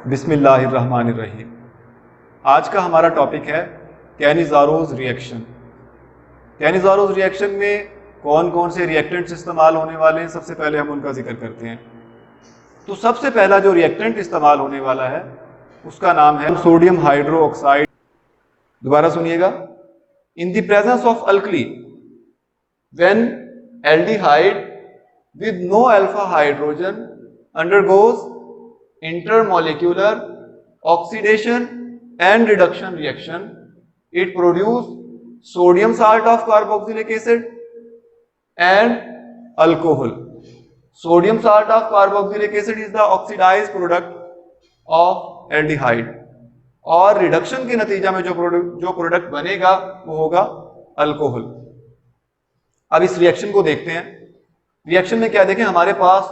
बिस्मिल्लाहिर्रहमानिर्रहीम। आज का हमारा टॉपिक है कैनिज़ारोज़ रिएक्शन। कैनिज़ारोज़ रिएक्शन में कौन कौन से रिएक्टेंट्स इस्तेमाल होने वाले हैं, सबसे पहले हम उनका जिक्र करते हैं। तो सबसे पहला जो रिएक्टेंट इस्तेमाल होने वाला है उसका नाम है सोडियम हाइड्रो ऑक्साइड। दोबारा सुनिएगा, in the presence of alkali when aldehyde with no alpha hydrogen undergoes intermolecular oxidation and reduction reaction, it produces sodium salt of carboxylic acid and alcohol. Sodium salt of carboxylic acid is the oxidized product of aldehyde और reduction के नतीजा में जो product बनेगा वो होगा alcohol. अब इस रिएक्शन को देखते हैं। रिएक्शन में क्या देखें, हमारे पास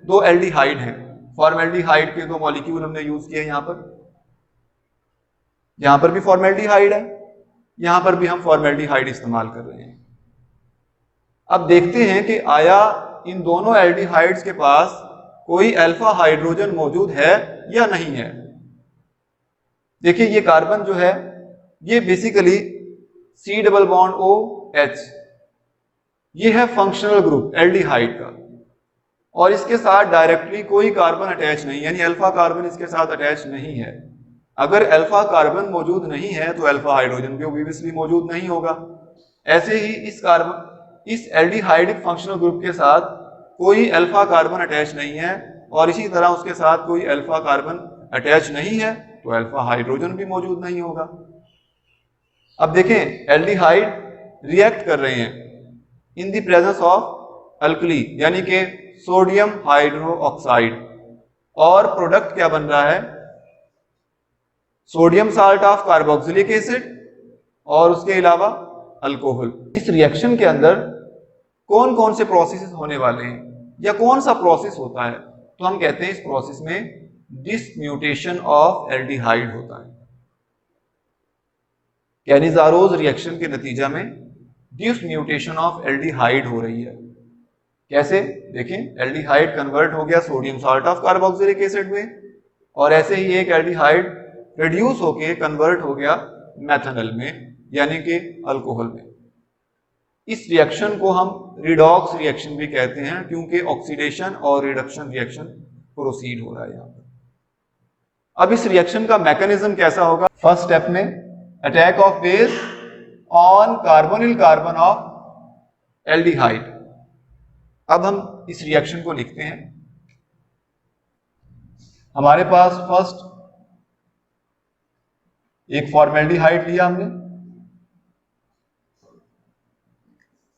दो एल्डिहाइड हैं। फॉर्मेल्डिहाइड के दो मॉलिक्यूल हमने यूज किए यहां पर भी फॉर्मेल्डिहाइड है, यहां पर भी हम फॉर्मेल्डिहाइड इस्तेमाल कर रहे हैं। अब देखते हैं कि आया इन दोनों एल्डिहाइड्स के पास कोई अल्फा हाइड्रोजन मौजूद है या नहीं है। देखिए ये कार्बन जो है ये basically C double bond OH, ये है फंक्शनल ग्रुप एल्डिहाइड का, और इसके साथ डायरेक्टली कोई कार्बन अटैच नहीं, यानी अल्फा कार्बन इसके साथ अटैच नहीं है। अगर अल्फा कार्बन मौजूद नहीं है तो अल्फा हाइड्रोजन भी ऑब्वियसली मौजूद नहीं होगा। ऐसे ही इस एल्डिहाइडिक फंक्शनल ग्रुप के साथ कोई अल्फा कार्बन अटैच नहीं है, और इसी तरह उसके साथ कोई अल्फा कार्बन अटैच नहीं है तो अल्फा हाइड्रोजन भी मौजूद नहीं होगा। अब देखें, एल्डिहाइड रिएक्ट कर रहे हैं in the presence of alkali यानी कि सोडियम हाइड्रो ऑक्साइड, और प्रोडक्ट क्या बन रहा है, sodium salt of carboxylic acid और उसके अलावा अल्कोहल। इस रिएक्शन के अंदर कौन कौन से प्रोसेसेस होने वाले हैं या कौन सा प्रोसेस होता है, तो हम कहते हैं इस प्रोसेस में डिसम्यूटेशन ऑफ एल्डिहाइड होता है। कैनिज़ारोज़ रिएक्शन के नतीजा में डिसम्यूटेशन ऑफ एल्डिहाइड हो रही है। कैसे, देखें, एल्डिहाइड कन्वर्ट हो गया sodium salt of carboxylic acid में, और ऐसे ही एक एल्डिहाइड रिड्यूस होके कन्वर्ट हो गया मेथनॉल में यानी कि अल्कोहल में। इस रिएक्शन को हम रिडॉक्स रिएक्शन भी कहते हैं क्योंकि ऑक्सीडेशन और रिडक्शन रिएक्शन प्रोसीड हो रहा है यहाँ पर। अब इस रिएक्शन का मैकेनिज्म कैसा होगा। फर्स्ट स्टेप में attack of base on carbonyl carbon of aldehyde. अब हम इस रिएक्शन को लिखते हैं। हमारे पास फर्स्ट एक फॉर्मेल्डिहाइड लिया हमने।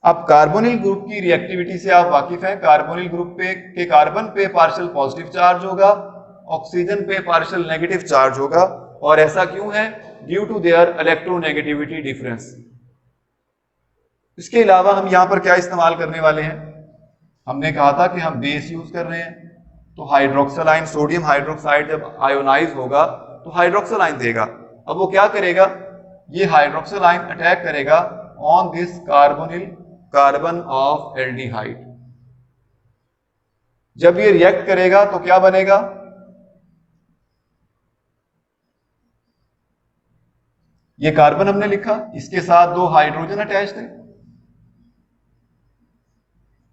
अब कार्बोनिल ग्रुप की रिएक्टिविटी से आप वाकिफ हैं। कार्बोनिल ग्रुप के कार्बन पे पार्शियल पॉजिटिव चार्ज होगा, ऑक्सीजन पे पार्शियल नेगेटिव चार्ज होगा, और ऐसा क्यों है, due to their electronegativity difference. इसके अलावा हम यहां पर क्या इस्तेमाल करने वाले हैं, हमने कहा था कि हम बेस यूज कर रहे हैं, तो हाइड्रोक्सल आयन, सोडियम हाइड्रोक्साइड जब आयोनाइज होगा तो हाइड्रोक्सल आयन देगा। अब वो क्या करेगा, ये हाइड्रोक्सल आयन अटैक करेगा on this carbonyl carbon of aldehyde. जब ये रिएक्ट करेगा तो क्या बनेगा, ये कार्बन हमने लिखा, इसके साथ दो हाइड्रोजन अटैच थे,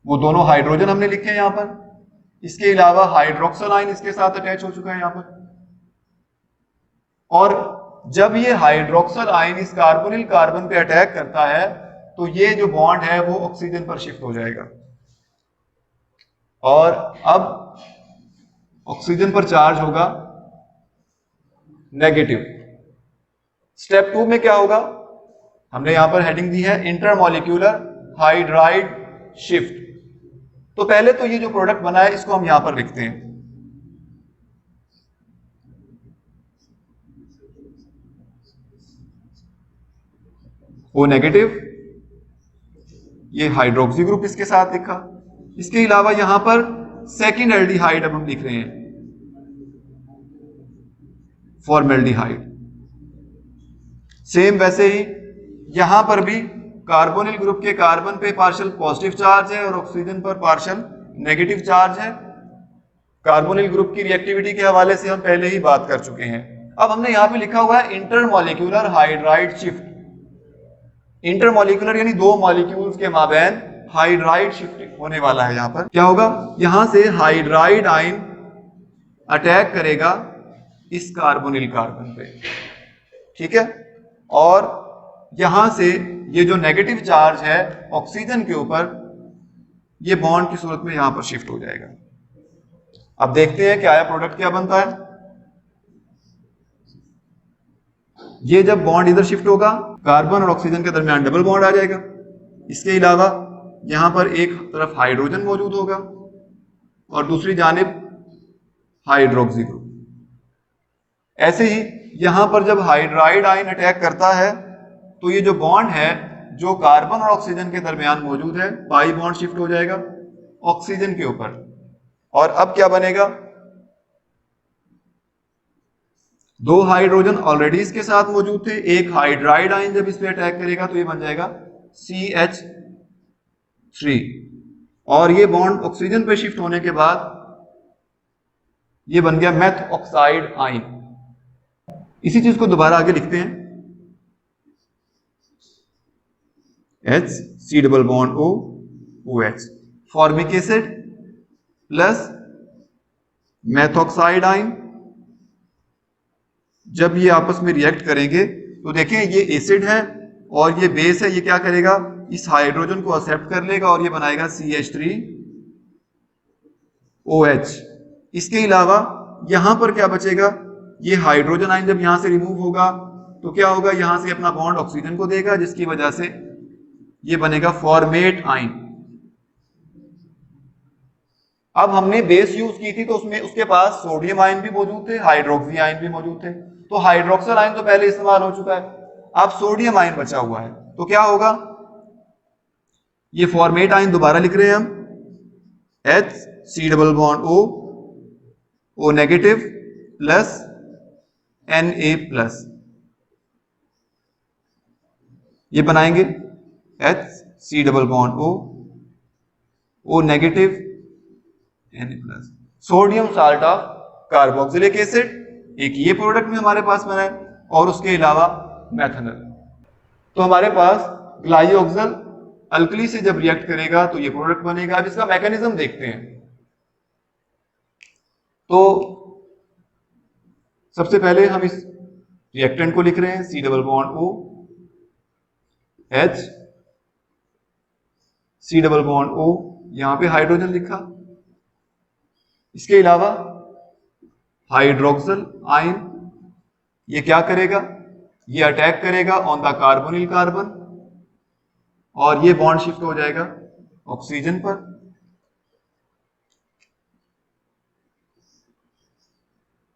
वो दोनों हाइड्रोजन हमने लिखे हैं यहां पर। इसके अलावा हाइड्रोक्सल आयन इसके साथ अटैच हो चुका है यहां पर, और जब ये हाइड्रोक्सल आयन इस कार्बोनिल कार्बन पे अटैक करता है तो ये जो बॉन्ड है वो ऑक्सीजन पर शिफ्ट हो जाएगा, और अब ऑक्सीजन पर चार्ज होगा नेगेटिव। स्टेप 2 में क्या होगा, हमने यहां पर हेडिंग दी है इंटरमॉलिक्यूलर हाइड्राइड शिफ्ट। तो पहले तो ये जो प्रोडक्ट बना है इसको हम यहां पर लिखते हैं। O नेगेटिव, ये हाइड्रोक्सी ग्रुप इसके साथ लिखा। इसके अलावा यहां पर सेकेंड एल्डिहाइड अब हम लिख रहे हैं, फॉर्मेल्डिहाइड। सेम वैसे ही यहां पर भी कार्बोनिल ग्रुप के कार्बन पे पार्शियल पॉजिटिव चार्ज है और ऑक्सीजन पर पार्शियल नेगेटिव चार्ज है, कार्बोनिल ग्रुप की रिएक्टिविटी के हवाले से हम पहले ही बात कर चुके हैं। अब हमने यहां पे लिखा हुआ है इंटरमॉलिक्यूलर हाइड्राइड शिफ्ट। इंटरमॉलिक्यूलर यानी दो मॉलिक्यूल्स के माबैन हाइड्राइड शिफ्ट होने वाला है। यहां पर क्या होगा, यहां से हाइड्राइड आयन अटैक करेगा इस कार्बोनिल कार्बन पे, ठीक है, और यहां से ये जो नेगेटिव चार्ज है ऑक्सीजन के ऊपर, ये बॉन्ड की सूरत में यहां पर शिफ्ट हो जाएगा। अब देखते हैं क्या है प्रोडक्ट क्या बनता है। ये जब बॉन्ड इधर शिफ्ट होगा, कार्बन और ऑक्सीजन के दरमियान डबल बॉन्ड आ जाएगा। इसके अलावा यहां पर एक तरफ हाइड्रोजन मौजूद होगा और दूसरी जानिब हाइड्रोक्सी ग्रुप। ऐसे ही यहां पर जब हाइड्राइड आयन अटैक करता है तो ये जो बॉन्ड है जो कार्बन और ऑक्सीजन के दरमियान मौजूद है, पाई बॉन्ड शिफ्ट हो जाएगा ऑक्सीजन के ऊपर। और अब क्या बनेगा, दो हाइड्रोजन ऑलरेडी इसके साथ मौजूद थे, एक हाइड्राइड आयन जब इस पे अटैक करेगा तो ये बन जाएगा CH3, और ये बॉन्ड ऑक्सीजन पे शिफ्ट होने के बाद ये बन गया मेथ ऑक्साइड आयन। इसी चीज को दोबारा आगे लिखते हैं, H C double bond O OH, formic acid plus methoxide ion. जब ये आपस में रिएक्ट करेंगे तो देखें ये एसिड है और ये बेस है, ये क्या करेगा, इस हाइड्रोजन को एक्सेप्ट कर लेगा और ये बनाएगा CH3OH। इसके अलावा यहां पर क्या बचेगा, ये हाइड्रोजन आयन जब यहां से रिमूव होगा तो क्या होगा, यहां से अपना बॉन्ड ऑक्सीजन को देगा, जिसकी वजह से ये बनेगा फॉर्मेट आयन। अब हमने बेस यूज की थी तो उसमें उसके पास सोडियम आयन भी मौजूद थे, हाइड्रोक्सी आयन भी मौजूद थे, तो हाइड्रोक्सल आयन तो पहले इस्तेमाल हो चुका है, अब सोडियम आयन बचा हुआ है। तो क्या होगा, ये फॉर्मेट आयन दोबारा लिख रहे हैं हम, H C double bond O negative plus Na plus, ये बनाएंगे H C double bond O negative Na plus, sodium salt of carboxylic acid. एक ये प्रोडक्ट भी हमारे पास बना है और उसके अलावा मेथनॉल। तो हमारे पास ग्लाइऑक्सल अल्कली से जब रिएक्ट करेगा तो ये प्रोडक्ट बनेगा। अब इसका मैकेनिज्म देखते हैं। तो सबसे पहले हम इस रिएक्टेंट को लिख रहे हैं, C double bond O H C double bond O, यहां पे हाइड्रोजन लिखा। इसके अलावा हाइड्रोक्सल आयन, ये क्या करेगा, ये अटैक करेगा ऑन द कार्बोनिल कार्बन और ये बॉन्ड शिफ्ट हो जाएगा ऑक्सीजन पर।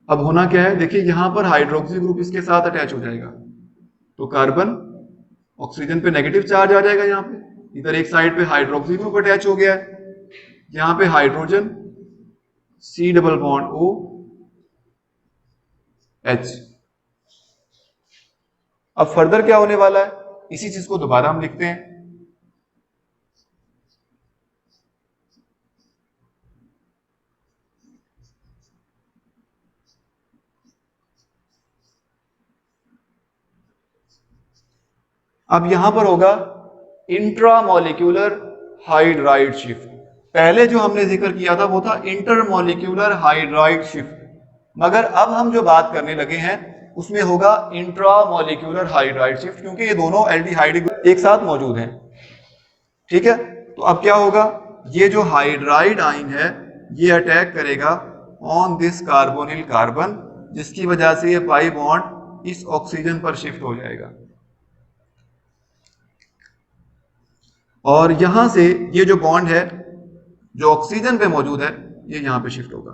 अब होना क्या है, देखिए यहां पर हाइड्रोक्सी ग्रुप इसके साथ अटैच हो जाएगा तो कार्बन ऑक्सीजन पे नेगेटिव चार्ज आ जाएगा। यहां पे इधर एक साइड पे हाइड्रोक्सी ग्रुप अटैच हो गया है, यहां पे hydrogen C double bond O H। अब फर्दर क्या होने वाला है, इसी चीज को दोबारा हम लिखते हैं। अब यहां पर होगा इंट्रामॉलिक्यूलर हाइड्राइड शिफ्ट। पहले जो हमने जिक्र किया था वो था इंटरमॉलिक्यूलर हाइड्राइड शिफ्ट, मगर अब हम जो बात करने लगे हैं उसमें होगा इंट्रामॉलिक्यूलर हाइड्राइड शिफ्ट, क्योंकि ये दोनों एल्डिहाइड एक साथ मौजूद हैं। ठीक है, तो अब क्या होगा, ये जो हाइड्राइड आयन है ये अटैक करेगा ऑन दिस कार्बोनिल कार्बन, जिसकी वजह से ये पाई बॉन्ड इस ऑक्सीजन पर शिफ्ट हो जाएगा और यहां से ये जो बॉन्ड है जो ऑक्सीजन पे मौजूद है ये यहां पे शिफ्ट होगा।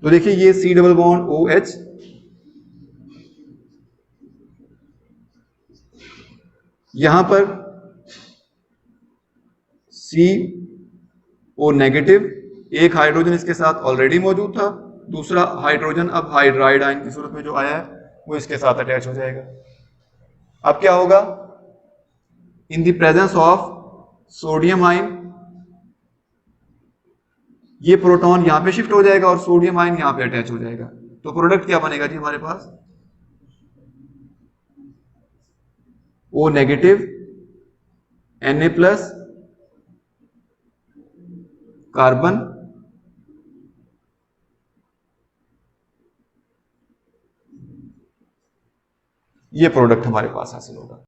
तो देखिए ये C डबल बॉन्ड OH, यहां पर CO नेगेटिव, एक हाइड्रोजन इसके साथ ऑलरेडी मौजूद था, दूसरा हाइड्रोजन अब हाइड्राइड आयन की सूरत में जो आया है वो इसके साथ अटैच हो जाएगा। अब क्या होगा, in the presence of sodium ion, ये प्रोटॉन यहां पे शिफ्ट हो जाएगा और सोडियम आयन यहां पे अटैच हो जाएगा। तो प्रोडक्ट क्या बनेगा जी हमारे पास? O नेगेटिव Na+ कार्बन, ये प्रोडक्ट हमारे पास हासिल होगा।